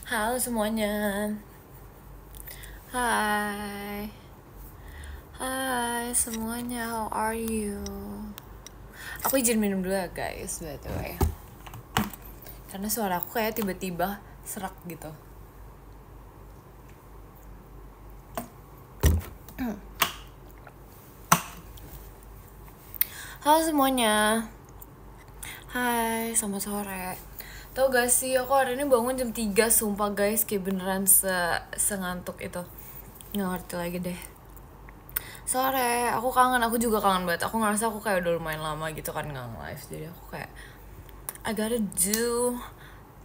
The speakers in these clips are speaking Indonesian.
Halo semuanya. Hai. Hai semuanya, how are you? Aku izin minum dulu ya guys, by the way. Karena suara aku kayak tiba-tiba serak gitu. Halo semuanya. Hai, selamat sore. Tau gak sih, aku hari ini bangun jam 3, sumpah guys. Kayak beneran sengantuk itu. Nggak ngerti lagi deh. Sore, aku kangen, aku juga kangen banget. Aku ngerasa aku kayak udah lumayan lama gitu kan nggak live. Jadi aku kayak I gotta do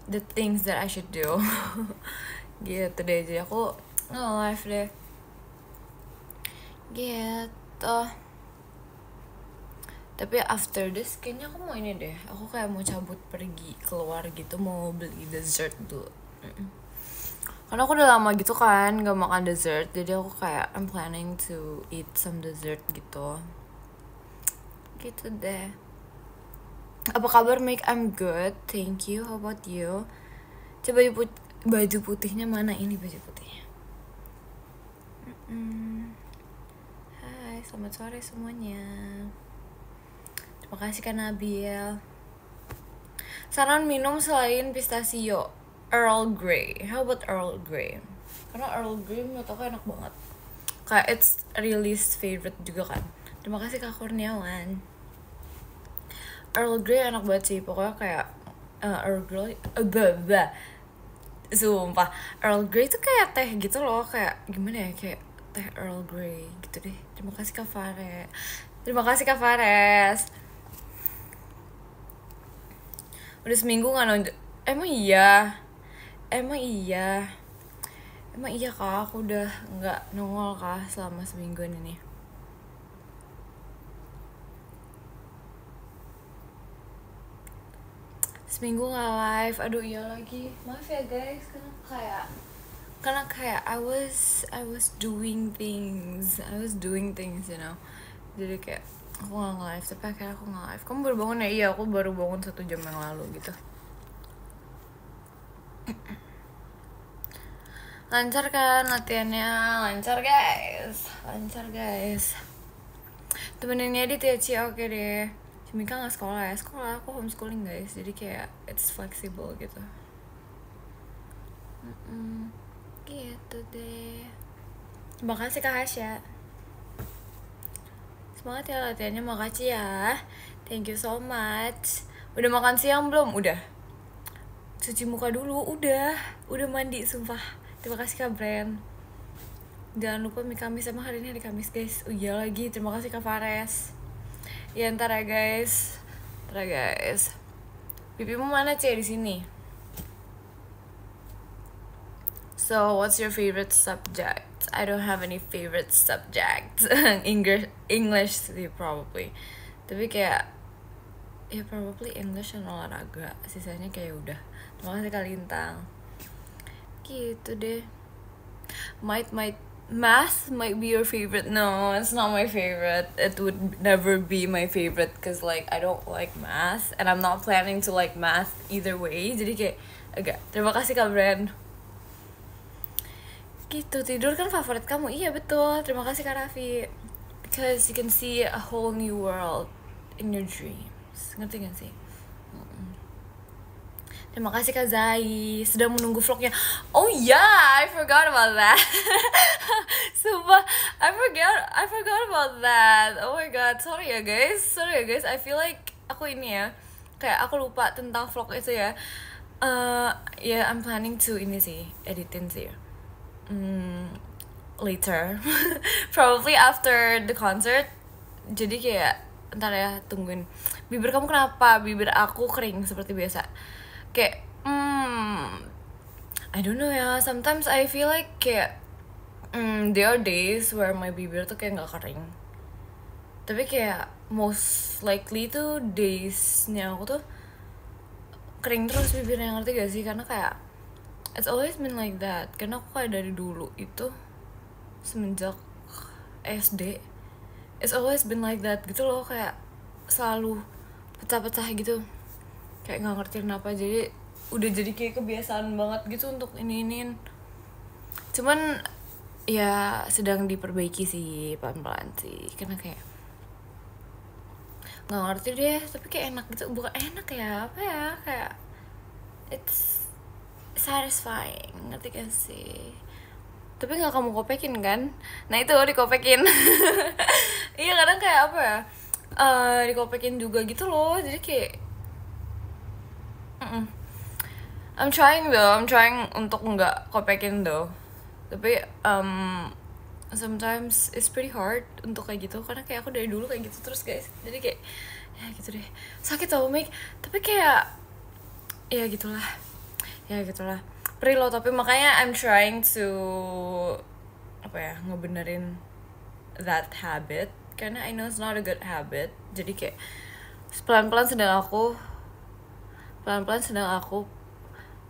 the things that I should do. Gitu deh, jadi aku nge-live deh. Gitu. Tapi after this kayaknya aku mau ini deh. Aku kayak mau cabut pergi keluar gitu, mau beli dessert dulu. Karena aku udah lama gitu kan gak makan dessert. Jadi aku kayak I'm planning to eat some dessert gitu. Gitu deh. Apa kabar Mike? I'm good, thank you. How about you? Coba baju putihnya mana ini baju putihnya? Hai, selamat sore semuanya. Terima kasih Kak Nabil. Saran minum selain pistachio, Earl Grey. How about Earl Grey? Karena Earl Grey menurut aku enak banget. Kayak it's really favorite juga kan. Terima kasih Kak Kurniawan. Earl Grey enak banget sih. Pokoknya kayak Earl Grey sumpah, Earl Grey tuh kayak teh gitu loh. Kayak gimana ya, kayak teh Earl Grey gitu deh. Terima kasih Kak Fares. Terima kasih Kak Fares. Udah seminggu gak nonton. Emang iya kak, aku udah nggak nongol kah selama semingguan ini. Seminggu nggak live, aduh iya lagi, maaf ya guys. Karena kayak I was doing things, you know. Jadi kayak aku nggak live, tapi akhirnya aku nggak live. Kamu baru bangun ya? Iya, aku baru bangun 1 jam yang lalu gitu. Lancar kan latihannya? Lancar guys. Temenin Edit ya Ci, oke deh. Mika gak sekolah ya? Sekolah, aku homeschooling guys. Jadi kayak it's flexible gitu. Gitu deh. Terima kasih Kak Hasya. Semangat ya latihannya, makasih ya. Thank you so much. Udah makan siang belum? Udah. Cuci muka dulu, udah mandi sumpah. Terima kasih Kak Brand. Jangan lupa mie Kamis, sama hari ini hari Kamis guys. Oh iya lagi, terima kasih Kak Fares. Ya ntar ya guys. Pipimu mana Cie di sini? So what's your favorite subject? I don't have any favorite subject. English sih probably. Tapi kayak ya probably English dan olahraga. Sisanya kayak udah. Terima kasih Kak Lintang. Gitu deh. Math might be your favorite. No, it's not my favorite. It would never be my favorite because like I don't like math and I'm not planning to like math either way. Jadi kayak agak. Terima kasih Kak Brand. Gitu, tidur kan favorit kamu. Iya betul. Terima kasih Kak Raffi. Because you can see a whole new world in your dreams. Ngerti gak sih? Terima kasih Kak Zai, sedang menunggu vlognya. Oh yeah, I forgot about that. Sumpah, I forgot about that. Oh my god, sorry ya guys. I feel like aku ini ya, kayak aku lupa tentang vlog itu ya. Yeah, I'm planning to ini sih, editin sih. Later, probably after the concert. Jadi kayak ntar ya, tungguin. Bibir kamu kenapa? Bibir aku kering seperti biasa. Kayak I don't know ya, sometimes I feel like kayak there are days where my bibir tuh kayak gak kering, tapi kayak most likely tuh daysnya aku tuh kering terus bibirnya, ngerti gak sih? Karena kayak it's always been like that. Karena aku kayak dari dulu itu semenjak SD it's always been like that gitu loh, kayak selalu pecah-pecah gitu, kayak nggak ngerti kenapa. Jadi udah jadi kayak kebiasaan banget gitu untuk ini. Cuman ya sedang diperbaiki sih pelan-pelan sih, karena kayak nggak ngerti deh, tapi kayak enak gitu, bukan enak ya, apa ya, kayak it's satisfying, ngerti gak sih? Tapi nggak kamu kopekin kan? Nah itu dikopekin. Iya kadang kayak apa ya, dikopekin juga gitu loh, jadi kayak I'm trying untuk nggak kopekin though. Tapi sometimes it's pretty hard untuk kayak gitu, karena kayak aku dari dulu kayak gitu terus guys, jadi kayak ya gitu deh, sakit tau Mik, tapi kayak ya gitulah perih loh. Tapi makanya I'm trying to apa ya, ngebenerin that habit, karena I know it's not a good habit. Jadi kayak pelan-pelan sedang aku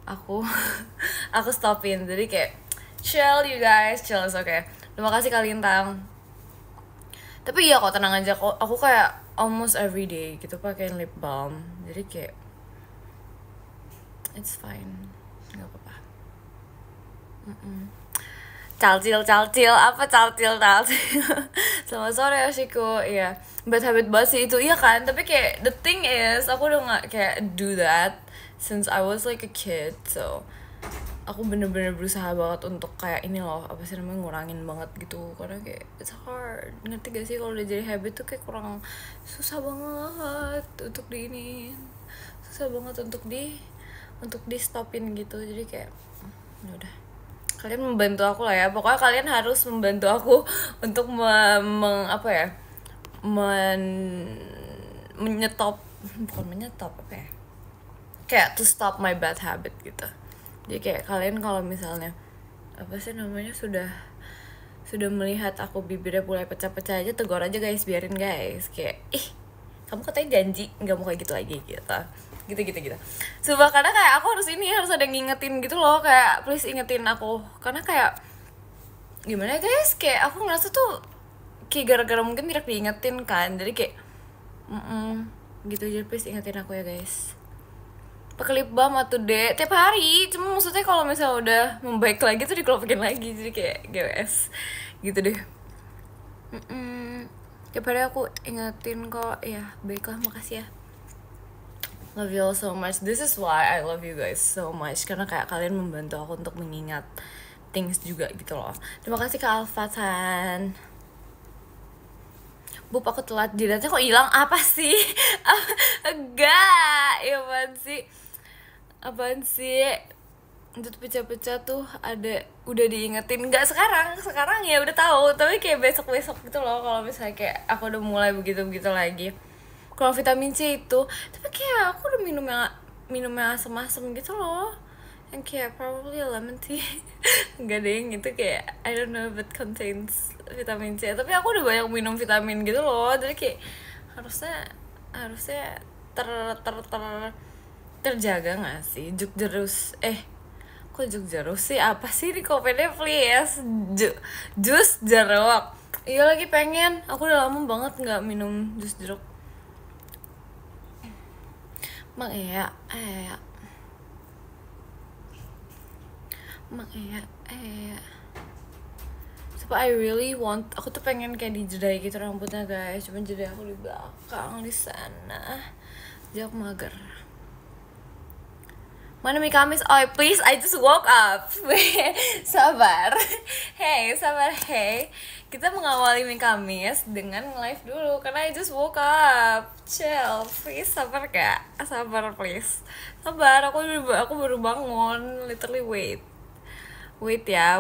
aku stopin. Jadi kayak chill you guys, chill is okay. Terima kasih kalian tang. Tapi iya kok, tenang aja kok, aku kayak almost every day gitu pakai lip balm, jadi kayak it's fine, nggak apa-apa. Calcil apa calcil selamat sore Yoshiko. Iya, bad habit banget sih itu, iya kan. Tapi kayak the thing is aku udah nggak kayak do that since I was like a kid, so aku bener-bener berusaha banget untuk kayak ini loh, apa sih namanya, ngurangin banget gitu, karena kayak it's hard, ngerti gak sih, kalau udah jadi habit tuh kayak kurang, susah banget untuk untuk di stopin gitu. Jadi kayak ya udah, kalian membantu aku lah ya, pokoknya kalian harus membantu aku untuk menyetop, bukan menyetop, apa ya, kayak to stop my bad habit gitu. Jadi kayak kalian kalau misalnya apa sih namanya sudah melihat aku bibirnya mulai pecah-pecah aja, tegur aja guys, biarin guys, kayak kamu katanya janji nggak mau kayak gitu lagi gitu. Sumpah, karena kayak aku harus ada yang ngingetin gitu loh, kayak please ingetin aku, karena kayak gimana guys, kayak aku ngerasa tuh kayak gara-gara mungkin tidak diingetin kan, jadi kayak gitu aja, please ingetin aku ya guys. Pakai lip balm atau deh tiap hari, cuma maksudnya kalau misalnya udah membaik lagi tuh dikelopekin lagi, jadi kayak GWS gitu deh. Tiap hari aku ingetin kok ya. Baiklah, makasih ya, love you all so much. This is why I love you guys so much, karena kayak kalian membantu aku untuk mengingat things juga gitu loh. Terima kasih Kak Alfatan. Bub, aku telat, jidatnya kok hilang, apa sih? Enggak, ya apaan sih itu pecah-pecah tuh, udah diingetin. Enggak sekarang ya udah tahu, tapi kayak besok gitu loh, kalau misalnya kayak aku udah mulai begitu lagi. Kalau vitamin C itu, tapi kayak aku udah minum yang asem-asem gitu loh, yang kayak probably lemon tea. Enggak deh, itu kayak I don't know if it contains vitamin C, tapi aku udah banyak minum vitamin gitu loh, jadi kayak harusnya terjaga nggak sih. Kok juk jerus sih, apa sih di kopinya please, jus jeruk. Iya lagi pengen, aku udah lama banget nggak minum jus jeruk. Mang Ea so I really want, aku tuh pengen kayak dijedai gitu rambutnya guys, cuman jedai aku di belakang di sana, jadi aku mager. Mana mie Kamis? Oh please, I just woke up. Sabar. Hey, kita mengawali mie Kamis dengan live dulu, karena I just woke up. Chill, please, sabar gak? Sabar please. Sabar, aku baru bangun. Literally wait ya.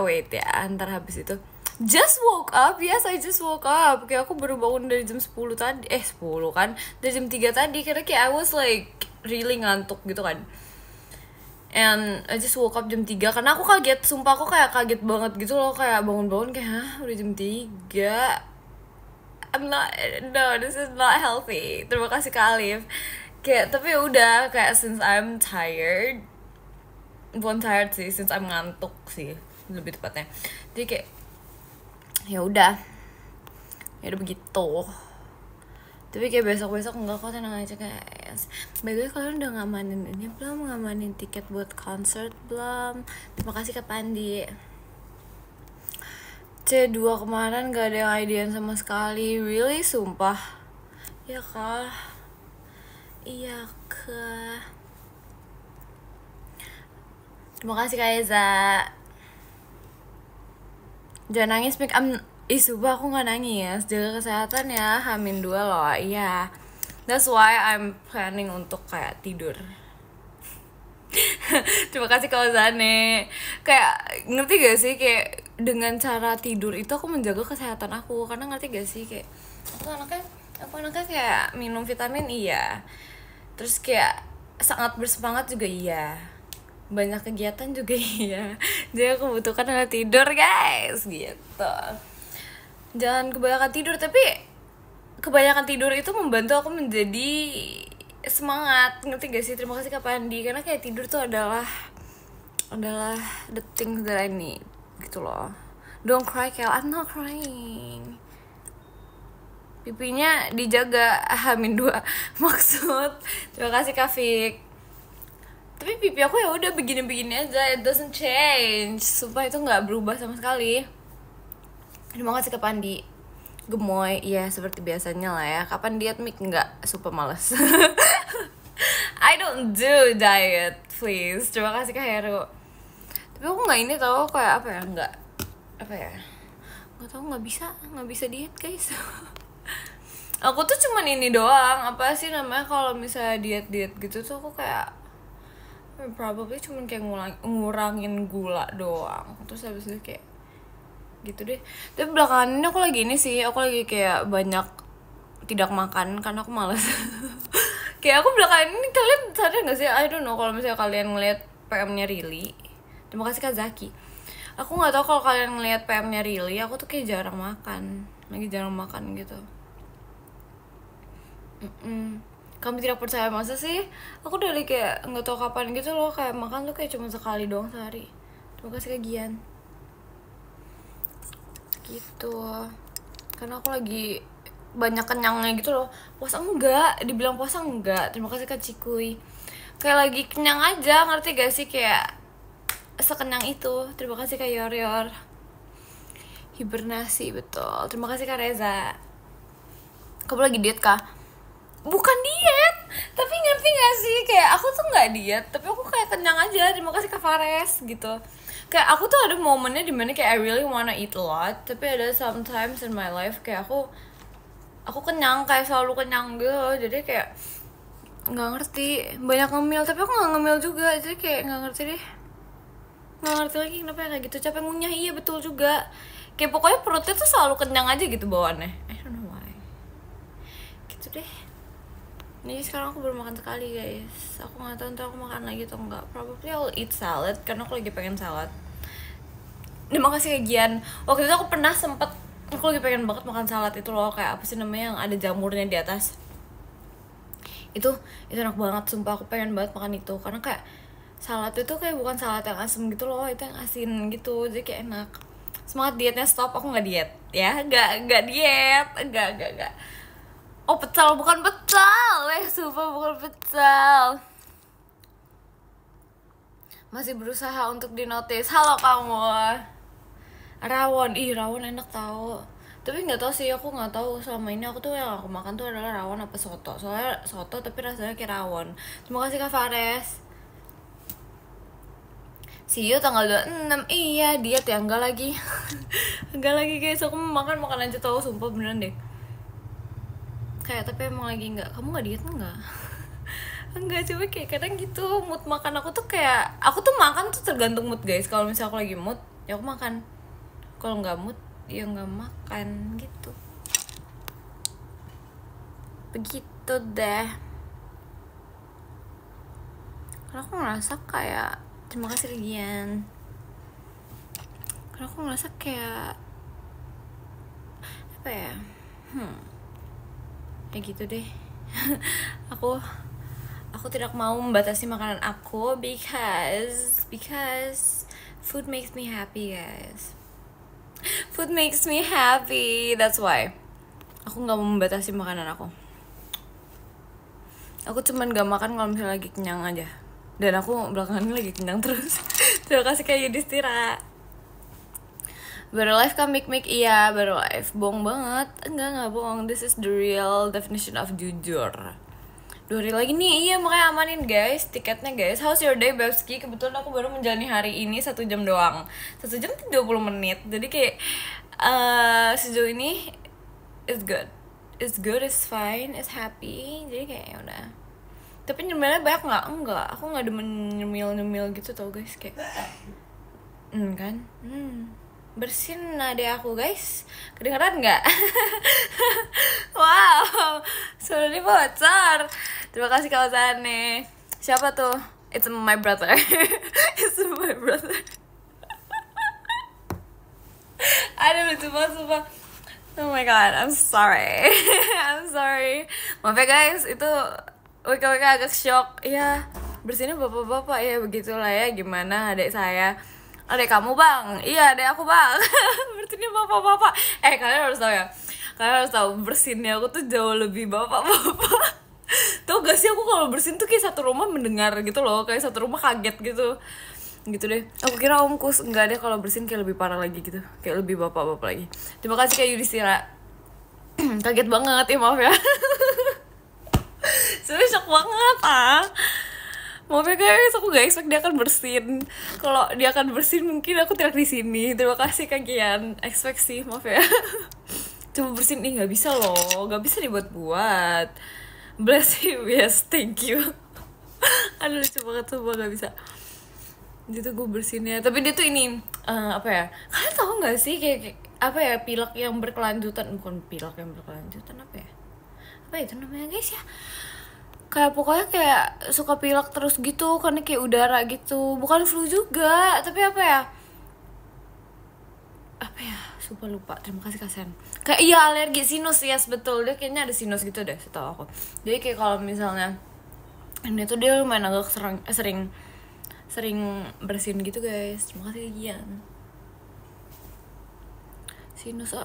Ntar habis itu just woke up. Yes, I just woke up. Kayak aku baru bangun dari jam 10 tadi. 10 kan? Dari jam 3 tadi, karena kayak I was like really ngantuk gitu kan. And I just woke up jam 3, karena aku kaget, sumpah aku kayak kaget banget gitu loh, kayak bangun-bangun kayak udah jam 3. No, this is not healthy. Terima kasih Kak Alif. Kayak, tapi udah, kayak since I'm tired, bukan tired sih, since I'm ngantuk sih lebih tepatnya. Jadi kayak ya udah begitu. Tapi kayak besok-besok enggak, kok, tenang aja guys. By the way, kalian udah ngamanin ini belum? Ngamanin tiket buat concert belum? Terima kasih ke Pandi. C2 kemarin gak ada yang idean sama sekali. Really? Sumpah? Iya kah? Iya kah? Terima kasih Kak Eza. Jangan nangis, Mik. Sumpah aku gak nangis. Jaga kesehatan ya, H-2 loh. Iya. That's why I'm planning untuk kayak tidur. Terima kasih Kak Zane. Kayak ngerti gak sih, kayak dengan cara tidur itu aku menjaga kesehatan aku. Karena ngerti gak sih, kayak aku anaknya kayak minum vitamin iya. Terus kayak sangat bersemangat juga iya. Banyak kegiatan juga iya. Jadi aku butuhkan adalah tidur guys, gitu. Jangan kebanyakan tidur, tapi kebanyakan tidur itu membantu aku menjadi semangat, ngerti gak sih? Terima kasih Kak Pandi, karena kayak tidur tuh adalah the thing that I need, gitu loh. Don't cry Kel, I'm not crying. Pipinya dijaga, H-2 maksud. Terima kasih Kak Fik. Tapi pipi aku ya udah begini-begini aja, it doesn't change. Sumpah itu nggak berubah sama sekali. Terima kasih ke Pandi. Gemoy, iya seperti biasanya lah ya. Kapan diet Mik? Nggak, super males. I don't do diet, please. Terima kasih Kak Heru. Tapi aku nggak ini tau, kayak apa ya? Nggak tahu, nggak bisa diet guys. Aku tuh cuman ini doang, apa sih namanya, kalau misalnya diet gitu tuh aku kayak probably cuman kayak ngurangin gula doang. Terus habis itu kayak gitu deh. Tapi belakangan ini aku lagi kayak banyak tidak makan karena aku malas. Kayak aku belakangan ini, kalian sadar gak sih, I don't know kalau misalnya kalian ngeliat PM-nya Rili. Terima kasih Kak Zaki. Aku gak tahu kalau kalian ngeliat PM-nya Rili, aku tuh kayak jarang makan gitu. Kamu tidak percaya, masa sih? Aku dari kayak nggak tahu kapan gitu loh, kayak makan tuh kayak cuma sekali doang sehari. Terima kasih Kak Gian. Gitu. Karena aku lagi banyak kenyangnya gitu loh. Puasa enggak, dibilang puasa enggak. Terima kasih Kak Cikuy. Kayak lagi kenyang aja, ngerti gak sih, kayak sekenyang itu. Terima kasih Kak Yor. Hibernasi, betul. Terima kasih Kak Reza. Kamu lagi diet kah? Bukan diet, tapi ngerti gak sih, kayak aku tuh nggak diet, tapi aku kayak kenyang aja. Terima kasih Kak Fares, gitu. Kayak aku tuh ada momennya dimana kayak I really wanna eat a lot, tapi ada sometimes in my life kayak aku kenyang, kayak selalu kenyang gitu. Jadi kayak nggak ngerti, banyak ngemil tapi aku nggak ngemil juga. Jadi kayak nggak ngerti lagi kenapa ya kayak gitu. Capek ngunyah, iya betul juga. Kayak pokoknya perutnya tuh selalu kenyang aja gitu bawaannya. I don't know why. Gitu deh. Ini sekarang aku baru makan sekali guys. Aku nggak tahu ntar aku makan lagi atau enggak. Probably I'll eat salad karena aku lagi pengen salad. Terima kasih Kak Gian. Waktu itu aku pernah sempet, aku lagi pengen banget makan salad itu loh, kayak apa sih namanya yang ada jamurnya di atas. Itu enak banget, sumpah aku pengen banget makan itu. Karena kayak salad itu kayak bukan salad yang asem gitu loh, itu yang asin gitu, jadi kayak enak. Semangat dietnya, stop, aku nggak diet ya, nggak diet, nggak. Oh pecal, bukan pecal, sumpah bukan pecal. Masih berusaha untuk dinotis. Halo kamu. Rawon, rawon enak tau. Tapi nggak tahu sih, aku nggak tahu selama ini aku tuh yang aku makan tuh adalah rawon apa soto. Soalnya soto tapi rasanya kayak rawon. Terima kasih Kak Fares. See you tanggal 26. Iya diet ya, enggak lagi. Enggak lagi guys, aku mau makan aja tau, sumpah beneran deh. Kayak tapi emang lagi nggak. Kamu nggak diet enggak? Enggak, coba kayak kadang gitu mood makan aku tuh kayak, aku tuh makan tuh tergantung mood guys. Kalau misalnya aku lagi mood ya aku makan, kalau nggak mood ya nggak makan gitu. Begitu deh. Karena aku ngerasa kayak, terima kasih Rian. Karena aku ngerasa kayak apa ya, ya gitu deh. Aku tidak mau membatasi makanan aku because food makes me happy guys. Food makes me happy, that's why aku nggak mau membatasi makanan aku. Aku cuman gak makan kalau misalnya lagi kenyang aja. Dan aku belakangan ini lagi kenyang terus. Terima kasih kayak Yudhistira. Baru live kan mik iya baru live. Bohong banget. Enggak bohong. This is the real definition of jujur. 2 hari lagi nih, iya makanya amanin guys tiketnya guys. How's your day Bebski? Kebetulan aku baru menjalani hari ini 1 jam doang. 1 jam 20 menit. Jadi kayak sejauh ini it's good. It's good, it's fine, it's happy. Jadi kayak ya udah. Tapi nyemilnya banyak nggak? Enggak, aku nggak demen nyemil gitu tau guys kayak. Kan? Bersin adek aku guys, kedengeran nggak? Wow, suara dia bocor. Terima kasih kawasannya. Siapa tuh? It's my brother. It's my brother. Aduh lucu banget sumpah. Oh my god, I'm sorry. I'm sorry. Maaf ya guys, itu WKWK agak shock. Ya, bersinnya bapak-bapak ya begitulah ya. Gimana adek saya? Adek kamu bang? Iya adek aku bang. Bersinnya bapak-bapak. Kalian harus tahu ya. Kalian harus tahu bersinnya aku tuh jauh lebih bapak-bapak. Tau gak sih aku kalau bersin tuh kayak satu rumah mendengar gitu loh. Kayak satu rumah kaget gitu. Gitu deh. Aku kira omkus. Enggak deh, kalau bersin kayak lebih parah lagi gitu. Kayak lebih bapak-bapak lagi. Terima kasih kayak Yudhistira. Kaget banget ya, maaf ya. Sebenernya shock banget maaf ya guys, aku gak expect dia akan bersin. Kalau dia akan bersin mungkin aku teriak di sini. Terima kasih Kak Kian. Expect sih, maaf ya. Coba bersin nih, nggak bisa loh, nggak bisa dibuat-buat. Bless you, yes, thank you. Aduh lucu banget tuh, nggak bisa. Gitu gue bersinnya. Tapi dia tuh ini apa ya? Kalian tahu nggak sih kayak apa ya, pilek yang berkelanjutan? Bukan pilek yang berkelanjutan, apa ya? Apa itu namanya guys ya? Kayak pokoknya kayak suka pilek terus gitu karena kayak udara gitu. Bukan flu juga, tapi apa ya? Apa ya? Super lupa. Terima kasih Kasen. Kayak iya alergi sinus, yes betul. Dia kayaknya ada sinus gitu deh, setahu aku. Jadi kayak kalau misalnya ini tuh dia lumayan agak sering bersin gitu guys. Terima kasih Gian. Sinus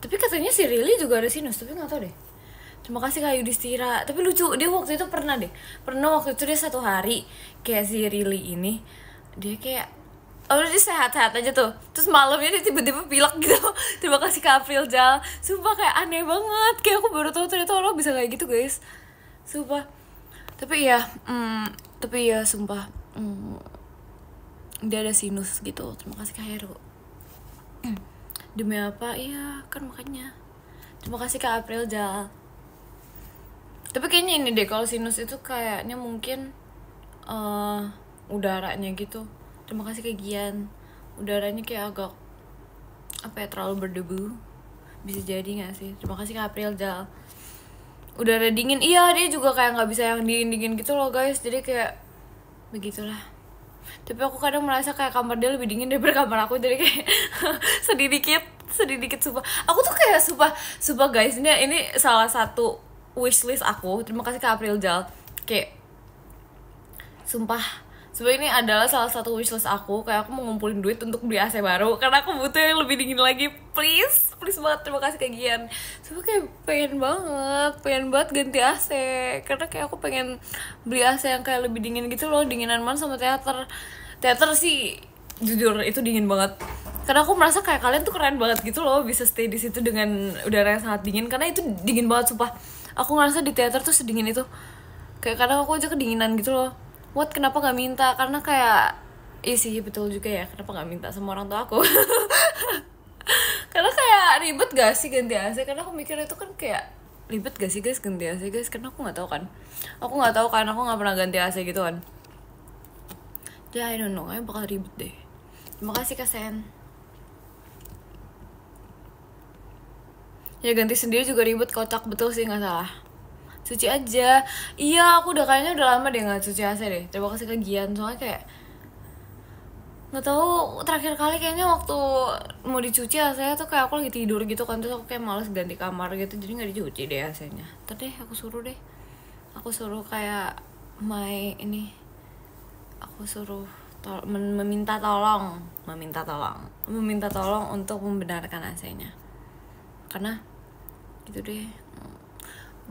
tapi katanya si Rili juga ada sinus, tapi nggak tahu deh. Terima kasih Kak Yudhistira. Tapi lucu, dia waktu itu pernah waktu itu dia 1 hari kayak si Rili ini, dia kayak dia sehat-sehat aja tuh. Terus malamnya dia tiba-tiba pilek gitu. Terima kasih Kak April Jal. Sumpah kayak aneh banget. Kayak aku baru tahu ternyata orang bisa kayak gitu guys. Sumpah. Tapi ya sumpah. Dia ada sinus gitu. Terima kasih Kak Heru. Demi apa? Iya kan makanya. Terima kasih Kak April Jal. Tapi kayaknya ini deh, kalau sinus itu kayaknya mungkin udaranya gitu. Terima kasih Kak Gian. Udaranya kayak agak apa ya, terlalu berdebu. Bisa jadi gak sih? Terima kasih Kak April Jal. Udara dingin, iya dia juga kayak gak bisa yang dingin-dingin gitu loh guys. Jadi kayak begitulah. Tapi aku kadang merasa kayak kamar dia lebih dingin daripada kamar aku. Jadi kayak sedih dikit sumpah. Aku tuh kayak sumpah guys, ini salah satu wishlist aku. Terima kasih Kak April Jal. Kayak sumpah ini adalah salah satu wishlist aku. Kayak aku mau ngumpulin duit untuk beli AC baru karena aku butuh yang lebih dingin lagi. Please banget. Terima kasih Kak Gian. Sumpah kayak pengen banget ganti AC. Karena kayak aku pengen beli AC yang kayak lebih dingin gitu loh. Dinginan banget sama teater sih jujur itu dingin banget. Karena aku merasa kayak kalian tuh keren banget gitu loh, bisa stay di situ dengan udara yang sangat dingin. Karena itu dingin banget sumpah. Aku ngerasa di teater tuh sedingin itu. Kayak kadang aku aja kedinginan gitu loh. Kenapa gak minta? Karena kayak iya sih betul juga ya, kenapa gak minta sama orang tua aku. Karena kayak ribet gak sih ganti AC? Karena aku mikir itu kan kayak ribet gak sih guys ganti AC guys? Karena aku gak tahu kan. Aku gak pernah ganti AC gitu kan. Jadi I don't know, kayaknya bakal ribet deh. Terima kasih Kak Sen. Ya ganti sendiri juga ribet, kocak betul sih, gak salah. Cuci aja. Iya, aku kayaknya udah lama deh nggak cuci AC deh. Terima kasih Kak Gian. Soalnya kayak nggak tahu, terakhir kali kayaknya waktu mau dicuci AC tuh kayak aku lagi tidur gitu kan. Terus aku kayak males ganti kamar gitu, jadi nggak dicuci deh AC-nya. Ntar deh aku suruh kayak aku suruh meminta tolong untuk membenarkan AC-nya. Karena gitu deh.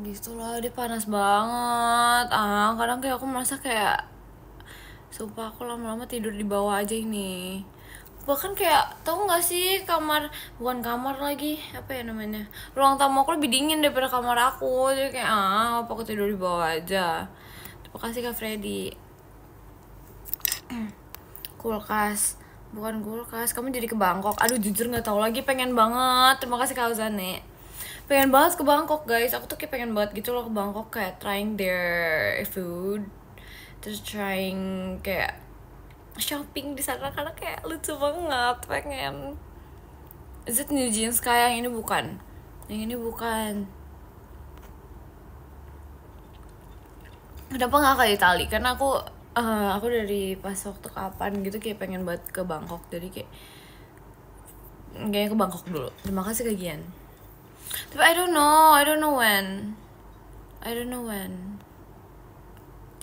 gitu loh, dia panas banget. Kadang kayak aku merasa kayak sumpah aku lama-lama tidur di bawah aja ini. Bahkan kayak tau gak sih kamar, bukan kamar lagi, apa ya namanya, ruang tamu aku lebih dingin daripada kamar aku. Jadi kayak apa aku tidur di bawah aja. Terima kasih Kak Freddy. Kulkas, bukan kulkas, kamu jadi ke Bangkok. Aduh jujur nggak tahu lagi, pengen banget. Terima kasih Kak Zane, pengen banget ke Bangkok guys. Aku tuh kayak pengen banget gitu loh ke Bangkok, kayak trying their food, terus trying kayak shopping di sana karena kayak lucu banget. Pengen. Is it New Jeans kayak yang ini bukan? Yang ini bukan. Kenapa nggak ke Itali? Karena aku dari pas waktu kapan gitu kayak pengen banget ke Bangkok. Jadi kayaknya ke Bangkok dulu. Terima kasih Kak Gian. Tapi I don't know when.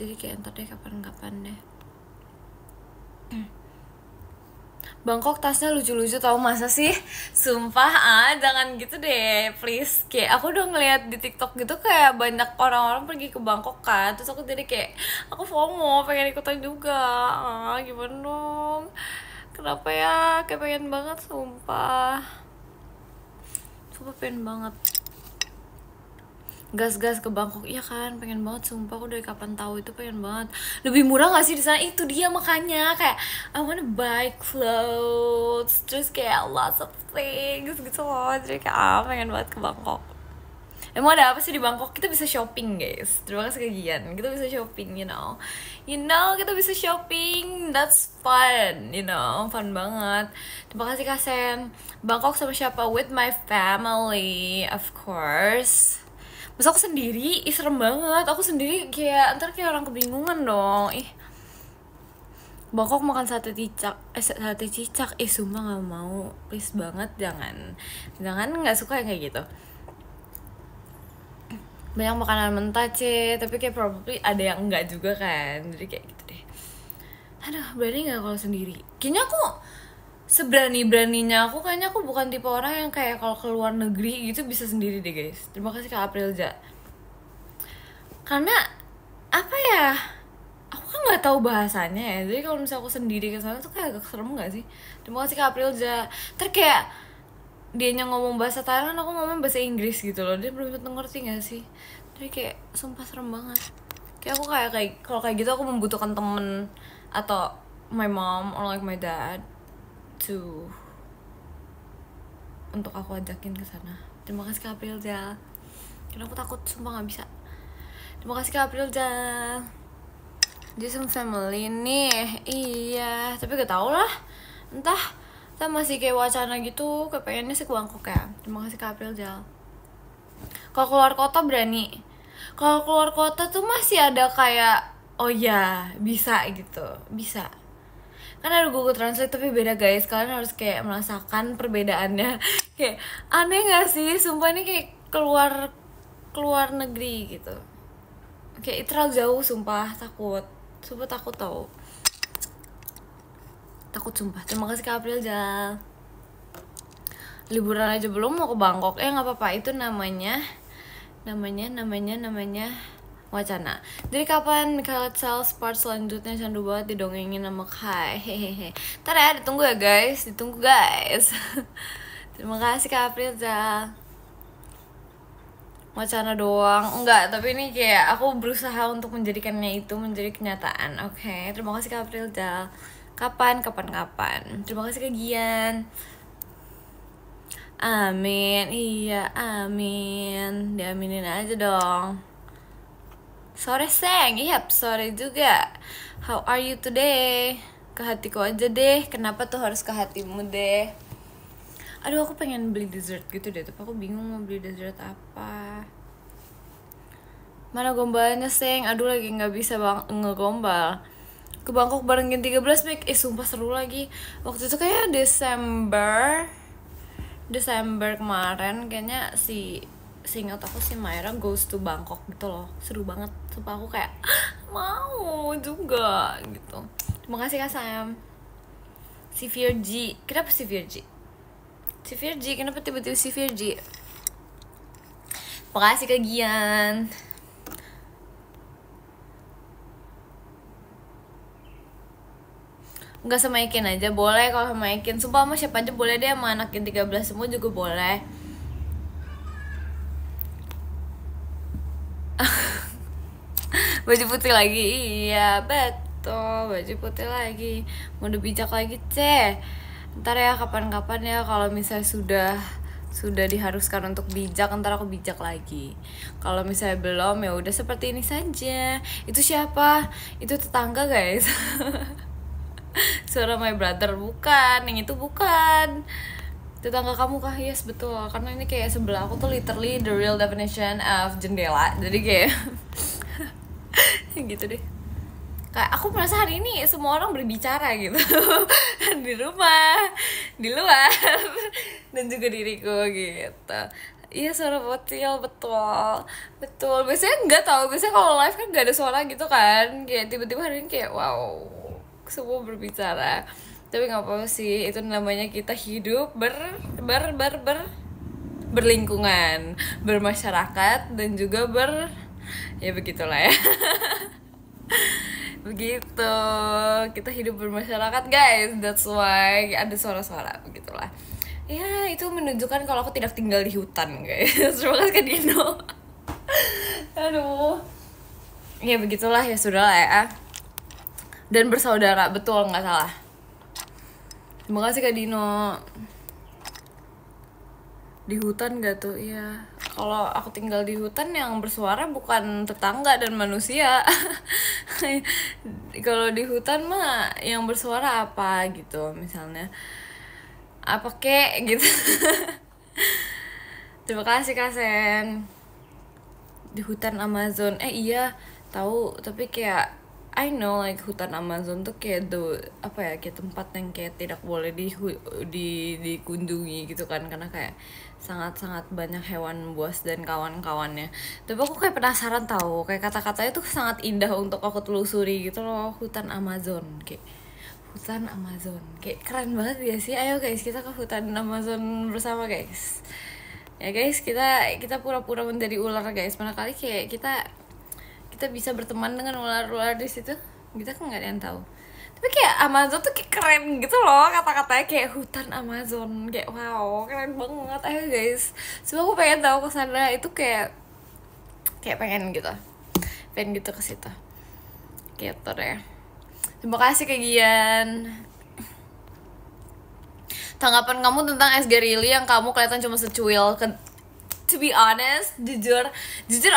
Jadi kayak ntar deh kapan-kapan deh. Bangkok tasnya lucu-lucu tau, masa sih? Sumpah jangan gitu deh please. Kayak aku udah ngeliat di TikTok gitu kayak banyak orang-orang pergi ke Bangkok kan. Terus aku jadi kayak aku FOMO pengen ikutan juga. Gimana dong? Kenapa ya? Kayak pengen banget sumpah. Sumpah pengen banget. Gas-gas ke Bangkok, iya kan, pengen banget sumpah. Aku dari kapan tahu itu pengen banget. Lebih murah nggak sih di sana? Itu dia makanya kayak I wanna buy clothes, terus kayak lots of things gitu loh. Jadi kayak pengen banget ke Bangkok. Emang ada apa sih di Bangkok? Kita bisa shopping guys. Terima kasih Kagian. Kita bisa shopping, you know kita bisa shopping. That's fun, fun banget. Terima kasih Kak Sen. Bangkok sama siapa? With my family, of course. Masa aku sendiri? Serem banget. Aku sendiri kayak ntar kayak orang kebingungan dong. Bangkok makan sate cicak. Sate cicak. Sumpah gak mau. Please banget jangan. Jangan, gak suka yang kayak gitu. Banyak makanan mentah tapi kayak probably ada yang enggak juga kan. Jadi kayak gitu deh. Aduh, berani gak kalau sendiri? Kayaknya aku seberani-beraninya kayaknya aku bukan tipe orang yang kayak kalau ke luar negeri gitu bisa sendiri deh guys. Terima kasih Kak Aprilja. Karena apa ya, aku kan nggak tahu bahasanya ya. Jadi kalau misalnya aku sendiri ke sana tuh kayak agak serem nggak sih? Terima kasih Kak Aprilja. Kayak dianya ngomong bahasa Thailand, aku ngomong bahasa Inggris gitu loh. Dia belum tentu ngerti nggak sih? Jadi kayak sumpah serem banget. Kayak aku kayak kalau kayak gitu aku membutuhkan temen atau my mom or like my dad untuk aku ajakin ke sana. Terima kasih Kak Aprilja. Karena aku takut sumpah nggak bisa. Terima kasih Kak Aprilja. Dia sama family nih. Iya, tapi gak tau lah. Entah kita masih kayak wacana gitu, kayak pengennya sih ke Bangkok ya. Terima kasih Kak Aprilja. Kalau keluar kota berani. Kalau keluar kota tuh masih ada kayak oh ya bisa gitu, bisa. Kan ada Google Translate tapi beda guys. Kalian harus kayak merasakan perbedaannya. Kayak aneh gak sih? Sumpah ini kayak keluar negeri gitu. Kayak terlalu jauh sumpah, takut. Sumpah takut tau. Takut sumpah. Terima kasih Kak Aprilja. Liburan aja belum mau ke Bangkok. Gak apa-apa, itu namanya wacana. Jadi kapan Michael Sales part selanjutnya? Candu banget didongengin sama Kai. Hehehe. Ntar ya, ditunggu ya guys. Terima kasih Kak Aprilza. Wacana doang. Enggak, tapi ini kayak aku berusaha untuk menjadikannya itu menjadi kenyataan. Oke, terima kasih Kak Aprilza. Kapan? Terima kasih Kak Gian. Amin. Iya, amin. Diaminin aja dong. Sore Seng, sore juga. How are you today? Ke hatiku aja deh. Kenapa tuh harus ke hatimu deh? Aduh, aku pengen beli dessert gitu deh, tapi aku bingung mau beli dessert apa. Mana gombalnya Seng? Aduh, lagi nggak bisa ngegombal. Ke Bangkok bareng Gen 13 Mik. Sumpah seru lagi. Waktu itu kayak Desember kemarin kayaknya seingat aku si Myra goes to Bangkok gitu loh. Seru banget. Sumpah aku kayak mau juga gitu. Terima kasih Kak Sam. Si Virgi. Kenapa si Virgi? Kenapa tiba-tiba si Virgi? Makasih Kak Gian. Enggak sama Ikin aja boleh, kalau sama Ikin sumpah sama siapa aja boleh deh, sama anak yang 13 semua juga boleh. Baju putih lagi, iya betul, baju putih lagi. Mode bijak lagi ceh. Ntar ya kapan-kapan ya kalau misalnya sudah diharuskan untuk bijak, ntar aku bijak lagi. Kalau misalnya belum ya udah seperti ini saja. Itu siapa? Itu tetangga guys. Suara my brother, bukan, yang itu bukan. Tetangga kamu kah? Yes betul, karena ini kayak sebelah aku tuh literally the real definition of jendela. Jadi kayak gitu deh. Kayak aku merasa hari ini semua orang berbicara gitu. Di rumah, di luar, dan juga diriku gitu. Iya suara bocil, betul. Betul, biasanya nggak tahu, biasanya kalau live kan nggak ada suara gitu kan. Kayak tiba-tiba hari ini kayak wow, semua berbicara. Tapi nggak apa-apa sih, itu namanya kita hidup berlingkungan, bermasyarakat, dan juga ya begitulah ya. Begitu, kita hidup bermasyarakat guys, that's why ada suara-suara begitulah. Ya itu menunjukkan kalau aku tidak tinggal di hutan guys. Terima kasih Kak Dino. Aduh, ya begitulah, ya sudah lah ya. Dan bersaudara, betul, nggak salah. Terima kasih Kak Dino. Di hutan gak tuh? Iya. Kalau aku tinggal di hutan yang bersuara bukan tetangga dan manusia. Kalau di hutan mah yang bersuara apa gitu, misalnya apa kek gitu. Terima kasih Kak Sen. Di hutan Amazon. Iya, tahu, tapi kayak I know like hutan Amazon tuh kayak kayak tempat yang kayak tidak boleh dikunjungi gitu kan, karena kayak sangat-sangat banyak hewan buas dan kawan-kawannya. Tapi aku kayak penasaran tahu, kayak kata-katanya tuh sangat indah untuk aku telusuri gitu loh, hutan Amazon. Kayak hutan Amazon, kayak keren banget ya sih. Ayo guys, kita ke hutan Amazon bersama guys. Ya guys, kita pura-pura menjadi ular guys. Mana kali kayak kita bisa berteman dengan ular-ular di situ, kita kan nggak ada yang tahu. Tapi kayak Amazon tuh kayak keren gitu loh, kata-katanya kayak hutan Amazon, kayak wow keren banget. Ayo guys, semua aku pengen tahu kesana, itu kayak pengen gitu ke situ gitu deh. Terima kasih Kak Gian. Tanggapan kamu tentang SG Rili yang kamu kelihatan cuma secuil. To be honest, jujur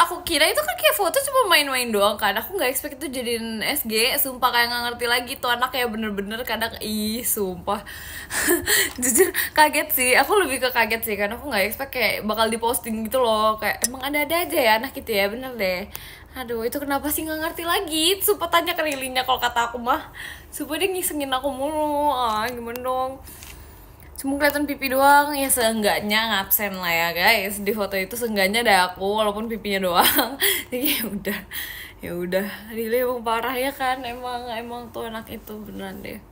aku kira itu kan kayak foto cuma main-main doang kan. Aku nggak expect itu jadiin SG. Sumpah kayak nggak ngerti lagi tuh anak, kayak bener-bener kadang sumpah. Jujur kaget sih, aku lebih ke kaget sih, karena aku nggak expect kayak bakal diposting gitu loh. Kayak emang ada aja ya anak gitu ya, bener deh. Aduh, itu kenapa sih nggak ngerti lagi? Sumpah tanya ke Rilinya, kalau kata aku mah sumpah dia ngisengin aku mulu. Gimana dong? Cuma kelihatan pipi doang, ya seenggaknya ngabsen lah ya guys. Di foto itu seenggaknya ada aku walaupun pipinya doang. Jadi ya udah Rili emang parah ya kan, emang tuh anak itu beneran deh.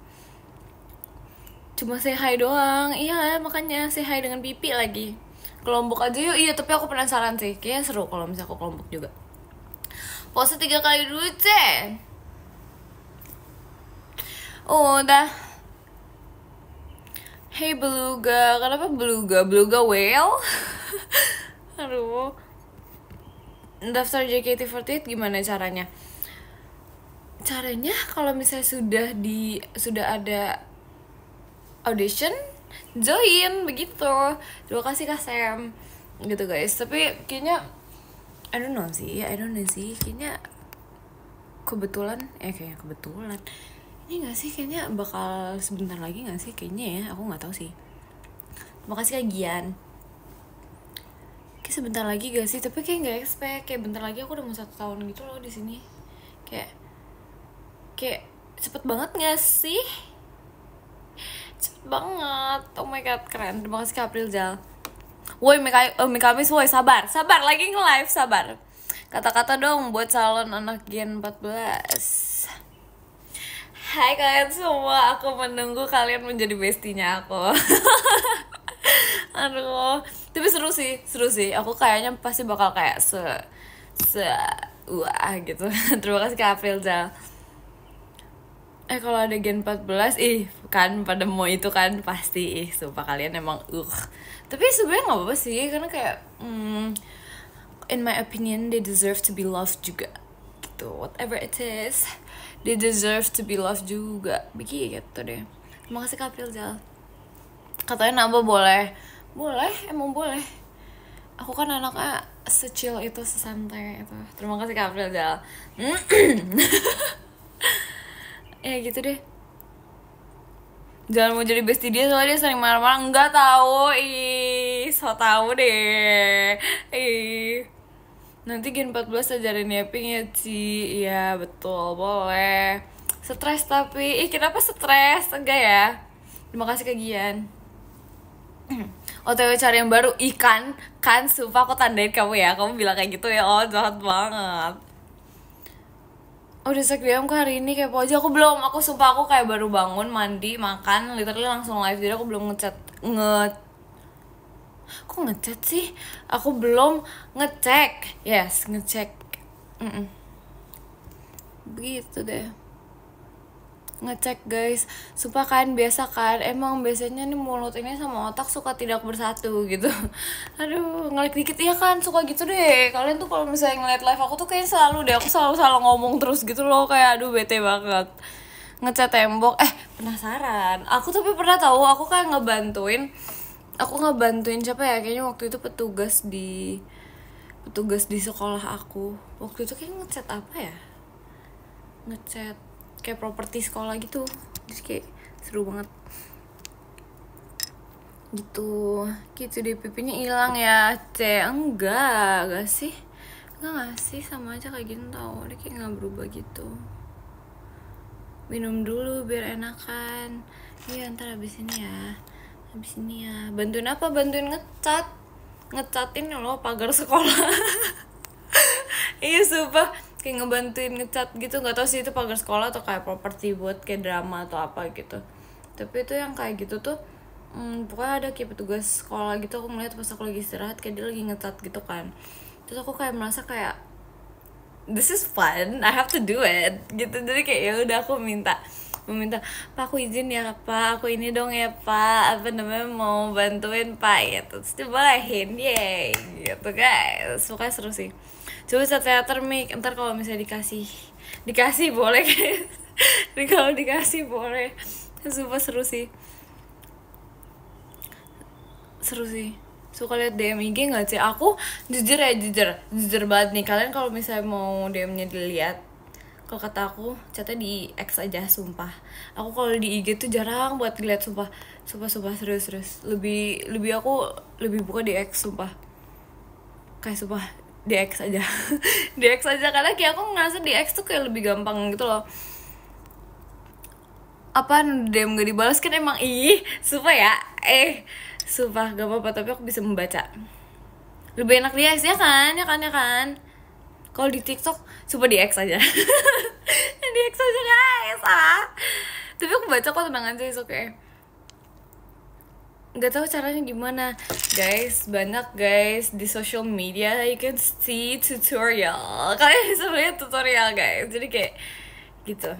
Cuma say hi doang, iya makanya say hi dengan pipi lagi. Kelompok aja yuk. Iya, tapi aku penasaran sih, kayaknya seru kalau misalnya aku kelompok juga. Pose 3 kali dulu ceh. Udah. Hey beluga, kenapa beluga? Beluga whale? Aduh. Daftar JKT48 gimana caranya? Caranya kalau misalnya sudah ada audition, join begitu. Terima kasih Kak Sam. Gitu guys. Tapi kayaknya I don't know sih. Kayaknya kebetulan. Ini gak sih, kayaknya bakal sebentar lagi gak sih, kayaknya ya, aku gak tahu sih. Makasih Kak Gian. Kayak sebentar lagi gak sih, tapi kayak gak expect, kayak bentar lagi aku udah mau 1 tahun gitu loh di sini. Kayak cepet banget gak sih? Cepet banget, oh my god, keren. Terima kasih Kak Aprilzal. Woi Mikamis, woi sabar, lagi nge-live, sabar. Kata-kata dong buat calon anak Gen 14. Hai kalian semua, aku menunggu kalian menjadi bestinya aku. Aduh, tapi seru sih. Aku kayaknya pasti bakal kayak wah gitu. Terima kasih Kak Afrilza. Kalau ada Gen 14, kan pada mau itu kan pasti, sumpah kalian emang Tapi sebenarnya nggak apa-apa sih, karena kayak in my opinion they deserve to be loved juga. Gitu, whatever it is, they deserve to be loved juga. Begitu deh. Terima kasih Kak Afrilza. Katanya nambah boleh, emang boleh. Aku kan anaknya secil itu, sesantai itu. Terima kasih Kak Afrilza. Ya gitu deh. Jangan mau jadi bestie dia soalnya dia sering marah-marah. Enggak tahu, so tahu deh. Nanti Gen 14 ajarin Yaping ya Ci. Iya betul, boleh. Stres tapi, kenapa stres? Enggak ya. Terima kasih Kak Gian. OTW cari yang baru, ikan kan sumpah aku tandain kamu ya. Kamu bilang kayak gitu ya, jahat banget. Udah cek DM ke hari ini kepo aja. Aku belum, aku sumpah aku kayak baru bangun, mandi, makan, literally langsung live. Jadi aku belum kok ngechat sih? Aku belum ngecek. Yes, ngecek. Begitu deh. Ngecek guys, sumpah kan biasa kan, emang biasanya nih mulut ini sama otak suka tidak bersatu gitu. Aduh, ngelik dikit ya kan, suka gitu deh. Kalian tuh kalau misalnya ngeliat live aku tuh kayak selalu deh, aku selalu salah ngomong terus gitu loh, kayak aduh bete banget. Ngecat tembok, penasaran. Aku tapi pernah tahu, aku kayak ngebantuin siapa ya, kayaknya waktu itu petugas di sekolah aku. Waktu itu kayak ngecat apa ya? Ngecat kayak properti sekolah gitu, jadi kayak seru banget gitu deh. Pipinya hilang ya enggak sih sama aja kayak gini tau, dia kayak nggak berubah gitu. Minum dulu biar enakan. Iya ntar abis ini ya. Bantuin apa? Bantuin ngecatin loh pagar sekolah. Iya sumpah, kayak ngebantuin ngecat gitu. Nggak tahu sih itu pagar sekolah atau kayak properti buat kayak drama atau apa gitu. Tapi itu yang kayak gitu tuh pokoknya ada kayak petugas sekolah gitu. Aku melihat pas aku lagi istirahat kayak dia lagi ngecat gitu kan. Terus aku kayak merasa kayak this is fun, I have to do it gitu. Jadi kayak ya udah aku meminta Pak aku izin ya Pak, aku ini dong ya Pak, apa namanya mau bantuin Pak gitu. Terus dibolehin, yeay gitu guys. Suka seru sih. Coba set teater Mik, ntar kalau misalnya dikasih boleh guys. Kalau dikasih boleh. Sumpah seru sih. Suka liat DM IG nggak sih? Aku jujur banget nih. Kalian kalau misalnya mau DM-nya dilihat, kalau kata aku chatnya di X aja, sumpah. Aku kalau di IG tuh jarang buat ngeliat, sumpah serius. Aku lebih buka di X, sumpah. Kayak sumpah di X aja. Di X aja karena kayak aku ngerasa di X tuh kayak lebih gampang gitu loh. Apaan DM gak dibalas kan emang sumpah ya. Sumpah gak apa-apa, tapi aku bisa membaca. Lebih enak di X ya kan. Kalau di TikTok sumpah di X aja. Di X aja guys. Tapi aku baca kok, tenang aja, is okay. Gak tahu caranya gimana guys, banyak guys di social media you can see tutorial. Kalian bisa lihat tutorial guys, jadi kayak gitu.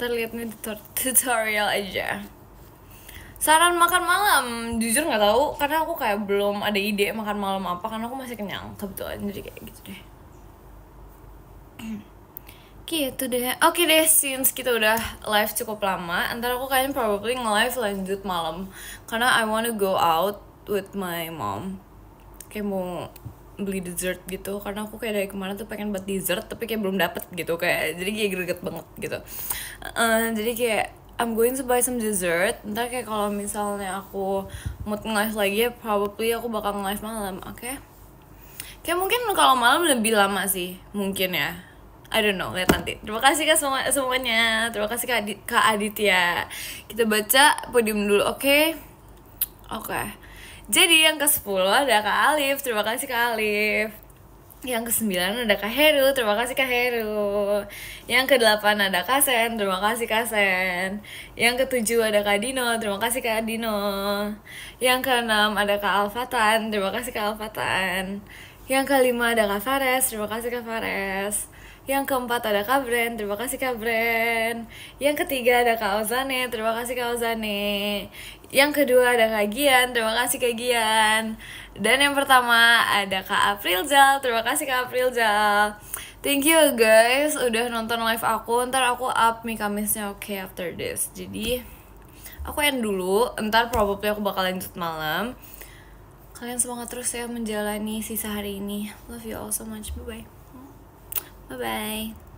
Terlihat nih tutorial aja. Saran makan malam, jujur nggak tahu karena aku kayak belum ada ide makan malam apa, karena aku masih kenyang kebetulan, jadi kayak gitu deh. Gitu deh. Oke deh, since kita udah live cukup lama, ntar aku kayaknya probably nge-live lanjut malam karena I wanna go out with my mom. Kayak mau beli dessert gitu, karena aku kayak dari kemarin tuh pengen buat dessert tapi kayak belum dapet gitu, kayak jadi kayak greget banget gitu. Jadi kayak I'm going to buy some dessert. Ntar kayak kalau misalnya aku mood nge-live lagi ya probably aku bakal nge-live malam, oke? Kayak mungkin kalau malam lebih lama sih, mungkin ya. I don't know, lihat nanti. Terima kasih Kak semuanya. Terima kasih Kak Aditya. Kita baca podium dulu, oke? Oke. Jadi yang ke-10 ada Kak Alif. Terima kasih Kak Alif. Yang ke-9 ada Kak Heru, terima kasih Kak Heru. Yang ke-8 ada Kak Sen, terima kasih Kak Sen. Yang ke-7 ada Kak Dino, terima kasih Kak Dino. Yang ke-6 ada Kak Alfatan, terima kasih Kak Alfatan. Yang ke-5 ada Kak Fares, terima kasih Kak Fares. Yang ke-4 ada Kak Bren, terima kasih Kak Bren. Yang ke-3 ada Kak Ozane, terima kasih Kak Ozane. Yang kedua ada Kak Gian, terima kasih Kak Gian. Dan yang pertama ada Kak Aprilzal, terima kasih Kak Aprilzal. Thank you guys udah nonton live aku. Ntar aku up Mie Kamisnya after this. Jadi aku end dulu, ntar probably aku bakal lanjut malam. Kalian semangat terus ya menjalani sisa hari ini. Love you all so much, bye bye. Bye bye.